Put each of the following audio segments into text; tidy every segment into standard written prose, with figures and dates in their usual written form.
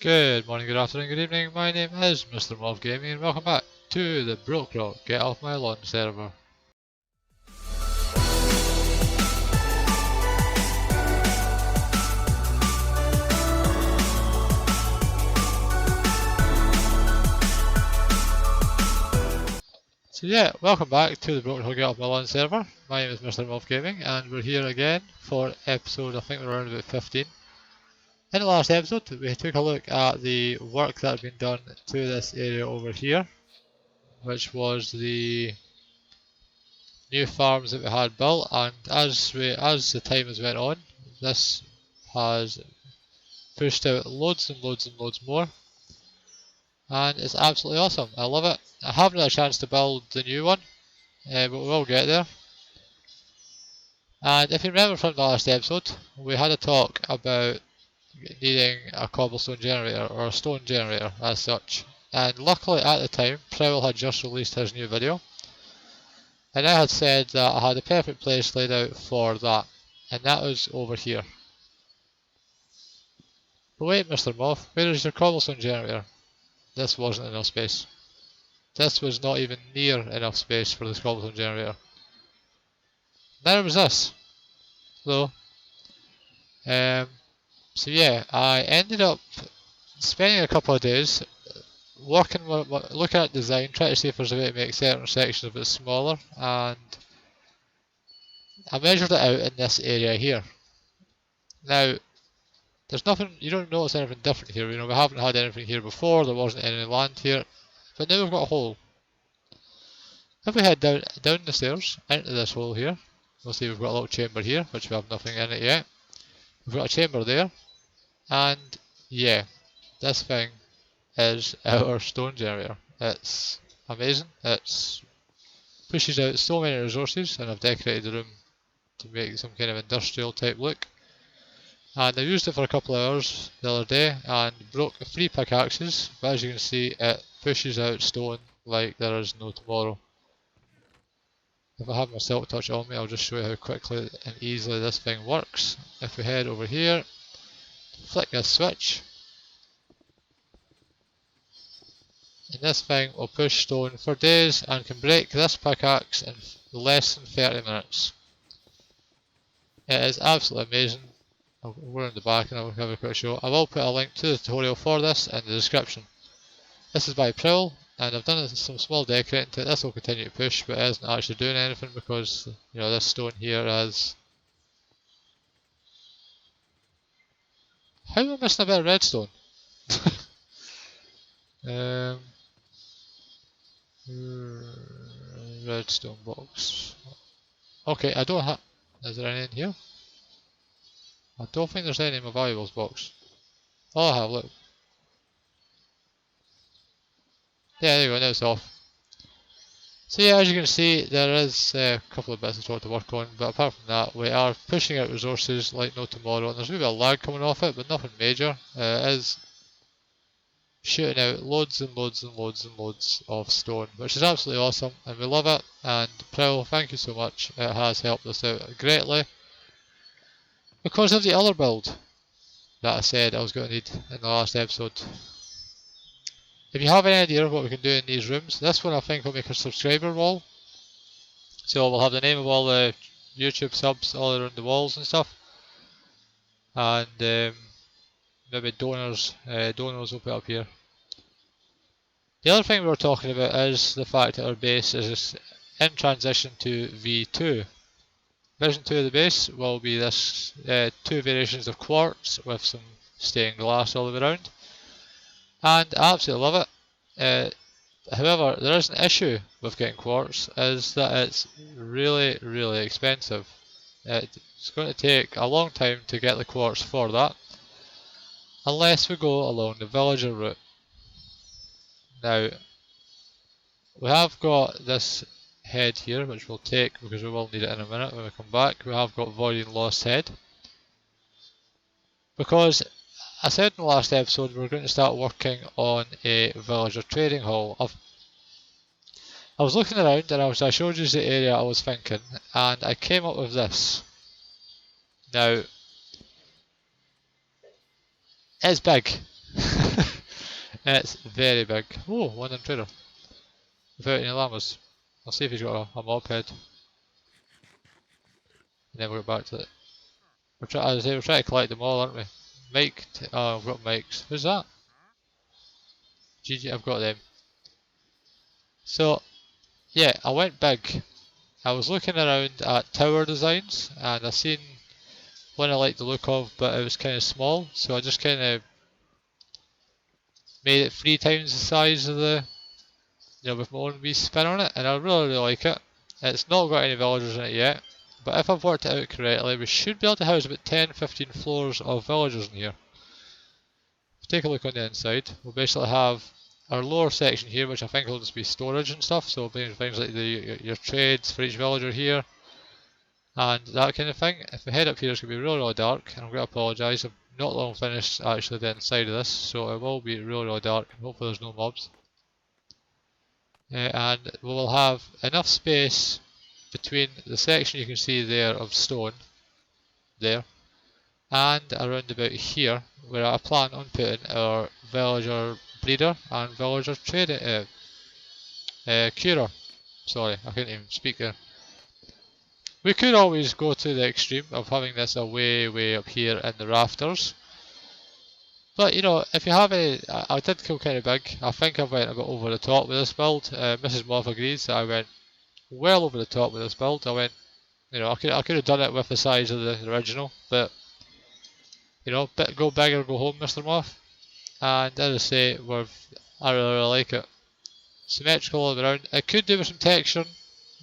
Good morning, good afternoon, good evening. My name is Mr. Mob Gaming and welcome back to the Brokerock Get Off My Lawn server. So yeah, welcome back to the Brokerock Get Off My Lawn server. My name is Mr. Mob Gaming and we're here again for episode, I think we're around about 15. In the last episode we took a look at the work that had been done to this area over here, which was the new farms that we had built, and as the time has went on, this has pushed out loads and loads and loads more, and it's absolutely awesome. I love it. I haven't had a chance to build the new one, but we will get there. And if you remember from the last episode, we had a talk about needing a cobblestone generator, or a stone generator as such, and luckily at the time Prowl had just released his new video, and I had said that I had a perfect place laid out for that, and that was over here. But wait, Mr. Moth, where is your cobblestone generator? This wasn't enough space. This was not even near enough space for this cobblestone generator. Neither was this, though. So yeah, I ended up spending a couple of days looking at design, trying to see if there's a way to make certain sections a bit smaller, and I measured it out in this area here. Now, there's nothing, you don't notice anything different here, we haven't had anything here before, there wasn't any land here, but now we've got a hole. If we head down the stairs, into this hole here, we'll see we've got a little chamber here, which we have nothing in it yet. We've got a chamber there, and yeah, this thing is our stone generator. It's amazing, it pushes out so many resources, and I've decorated the room to make some kind of industrial type look. And I used it for a couple of hours the other day and broke 3 pickaxes, but as you can see it pushes out stone like there is no tomorrow. If I have my silk touch on me, I'll just show you how quickly and easily this thing works. If we head over here, flick this switch, and this thing will push stone for days and can break this pickaxe in less than 30 minutes. It is absolutely amazing. I'll go around the back and I'll have a quick show. I will put a link to the tutorial for this in the description. This is by Prowl, and I've done some small decorating to it. This will continue to push, but it isn't actually doing anything because this stone here is... How am I missing a bit of redstone? Redstone box. Okay, I don't have... Is there any in here? I don't think there's any in my valuables box. Oh, I have, look. Yeah, there you go, now it's off. So yeah, as you can see, there is a couple of bits of talk to work on, but apart from that, we are pushing out resources like no tomorrow, and there's a wee bit of lag coming off it, but nothing major. It is shooting out loads and loads and loads and loads of stone, which is absolutely awesome, and we love it, and Prowl, thank you so much. It has helped us out greatly because of the other build that I said I was going to need in the last episode. If you have any idea of what we can do in these rooms, this one I think will make a subscriber wall. So we'll have the name of all the YouTube subs all around the walls and stuff. And maybe donors will put up here. The other thing we were talking about is the fact that our base is in transition to V2. Version 2 of the base will be this 2 variations of quartz with some stained glass all the way around, and I absolutely love it. However, there is an issue with getting quartz, is that it's really, really expensive. It's going to take a long time to get the quartz for that, unless we go along the villager route. Now, we have got this head here, which we'll take because we will need it in a minute when we come back. We have got Void and Lost Head, because I said in the last episode we were going to start working on a villager trading hall. I was looking around and I showed you the area I was thinking, and I came up with this. Now, it's big. It's very big. Oh, one intruder. Without any llamas. I'll see if he's got a moped. And then we'll go back to it. As I say, we're trying to collect them all, aren't we? Mike, oh, I've got Mike's. Who's that? GG, I've got them. So, yeah, I went big. I was looking around at tower designs, and I seen one I liked the look of, but it was kind of small, so I just kind of made it 3 times the size of the, with my own wee spin on it, and I really, really like it. It's not got any villagers in it yet, but if I've worked it out correctly, we should be able to house about 10-15 floors of villagers in here. Take a look on the inside. We'll basically have our lower section here, which I think will just be storage and stuff, so things like your trades for each villager here, and that kind of thing. If we head up here, it's going to be really, really dark, and I'm going to apologise. I'm not long finished actually the inside of this, so it will be really, really dark, and hopefully there's no mobs. And we will have enough space between the section you can see there of stone, there, and around about here, where I plan on putting our villager breeder and villager trade curer. Sorry, I couldn't even speak there. We could always go to the extreme of having this way up here in the rafters. But if you have any, I did go kind of big. I think I went a bit over the top with this build. Mrs. Moth agrees that I went well over the top with this build. I went, I could have done it with the size of the original, but go big or go home, Mr. Moth. And as I say, I really, really like it. Symmetrical all around. It could do with some texture.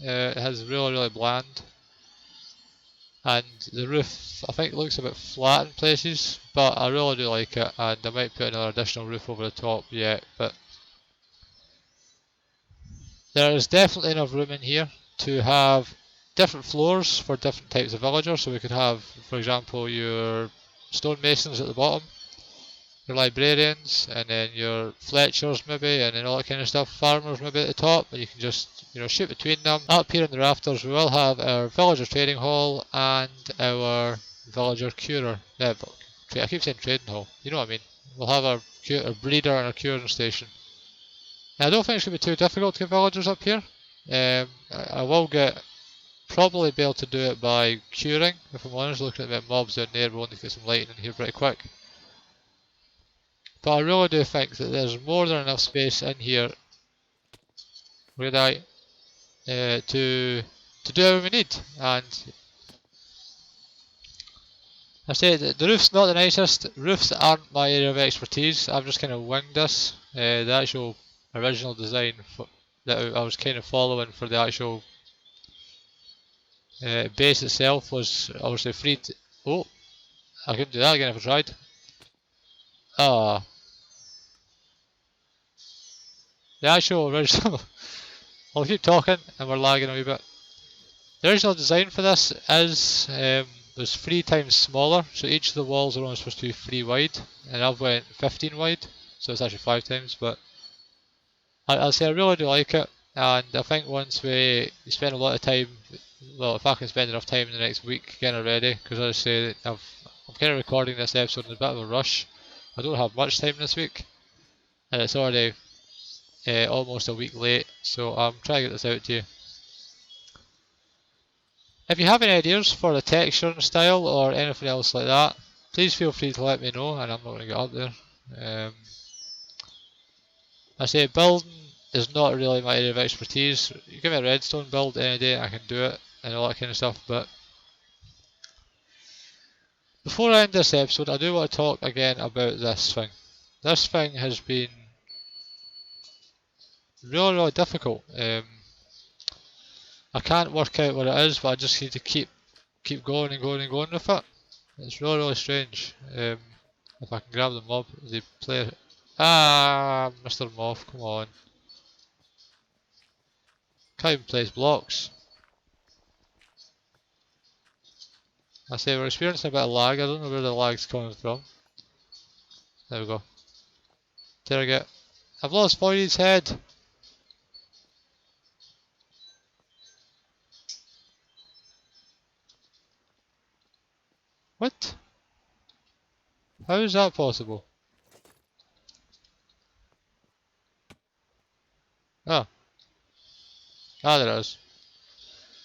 It has really, really bland. And the roof, I think, looks a bit flat in places, but I really do like it, and I might put another additional roof over the top yet, but there is definitely enough room in here to have different floors for different types of villagers. So we could have, for example, your stonemasons at the bottom, your librarians, and then your Fletchers maybe, and then all that kind of stuff. Farmers maybe at the top, and you can just shoot between them. Up here in the rafters, we will have our villager trading hall and our villager curer. I keep saying trading hall. You know what I mean? We'll have our breeder and our curing station. Now, I don't think it's going to be too difficult to get villagers up here. I will probably be able to do it by curing. If I'm honest, looking at the mobs down there, we'll need to get some lighting in here pretty quick. But I really do think that there's more than enough space in here to do what we need. And I say the roof's not the nicest. Roofs aren't my area of expertise. I've just kind of winged this. The actual original design that I was kind of following for the actual base itself was obviously free. Oh, I couldn't do that again if I tried. Ah, the actual original. I'll keep talking and we're lagging a wee bit. The original design for this was 3 times smaller, so each of the walls are only supposed to be 3 wide, and I've went 15 wide, so it's actually 5 times. But I'll say I really do like it, and I think once we spend a lot of time, well, if I can spend enough time in the next week getting it ready, because as I say, I'm kind of recording this episode in a bit of a rush. I don't have much time this week, and it's already almost a week late, so I'm trying to get this out to you. If you have any ideas for the texture and style or anything else like that, please feel free to let me know, and I'm not going to get up there. I say building is not really my area of expertise. You give me a redstone build any day, I can do it, and all that kind of stuff. But before I end this episode, I do want to talk again about this thing. This thing has been really, really difficult. I can't work out what it is, but I just need to keep going and going and going with it. It's really, really strange. If I can grab the mob, the player. Ah, Mr. Moth, come on. Can't even place blocks. I say we're experiencing a bit of lag. I don't know where the lag's coming from. There we go. There I go. I've lost Voidy's head. What? How is that possible? Oh, there it is.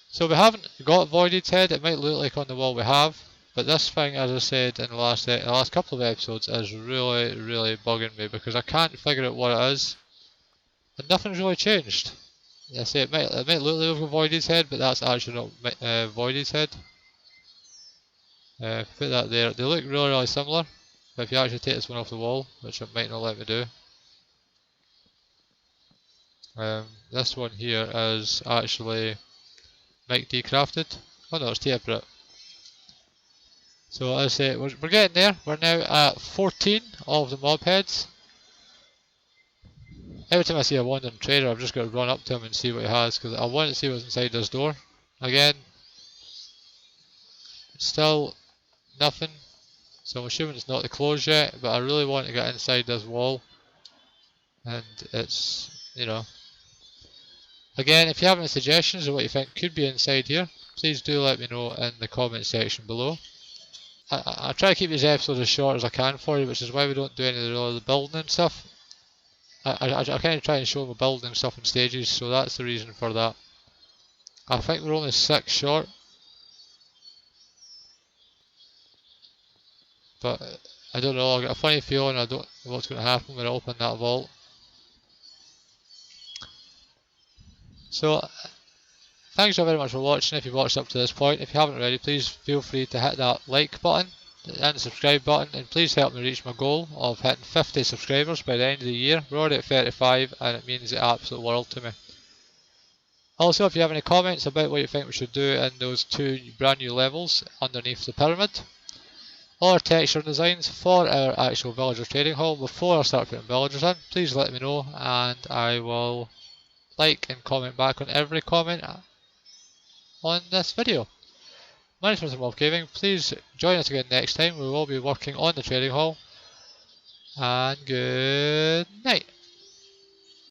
So we haven't got Voided's head. It might look like on the wall we have, but this thing, as I said in the last couple of episodes, is really, really bugging me because I can't figure out what it is, and nothing's really changed. I say it might look like we've got Voided's head, but that's actually not Voided's head. Put that there. They look really, really similar, but if you actually take this one off the wall, which it might not let me do, this one here is actually Mike Decrafted. Oh no, it's Taper. So as I say, we're getting there. We're now at 14 of the mob heads. Every time I see a wandering trader, I've just got to run up to him and see what he has, because I want to see what's inside this door. Again, still nothing. So I'm assuming it's not the close yet, but I really want to get inside this wall. And it's, you know. Again, if you have any suggestions of what you think could be inside here, please do let me know in the comment section below. I try to keep these episodes as short as I can for you, which is why we don't do any of the building and stuff. I kind of try and show the building stuff in stages, so that's the reason for that. I think we're only 6 short. But I don't know, I got a funny feeling I don't know what's going to happen when I open that vault. So, thanks very much for watching if you've watched up to this point. If you haven't already, please feel free to hit that like button and the subscribe button, and please help me reach my goal of hitting 50 subscribers by the end of the year. We're already at 35 and it means the absolute world to me. Also, if you have any comments about what you think we should do in those 2 brand new levels underneath the pyramid, or texture designs for our actual villager trading hall before I start putting villagers in, please let me know and I will like and comment back on every comment on this video. My name is Mr. Mob Gaming. Please join us again next time. We will be working on the trading hall, and good night.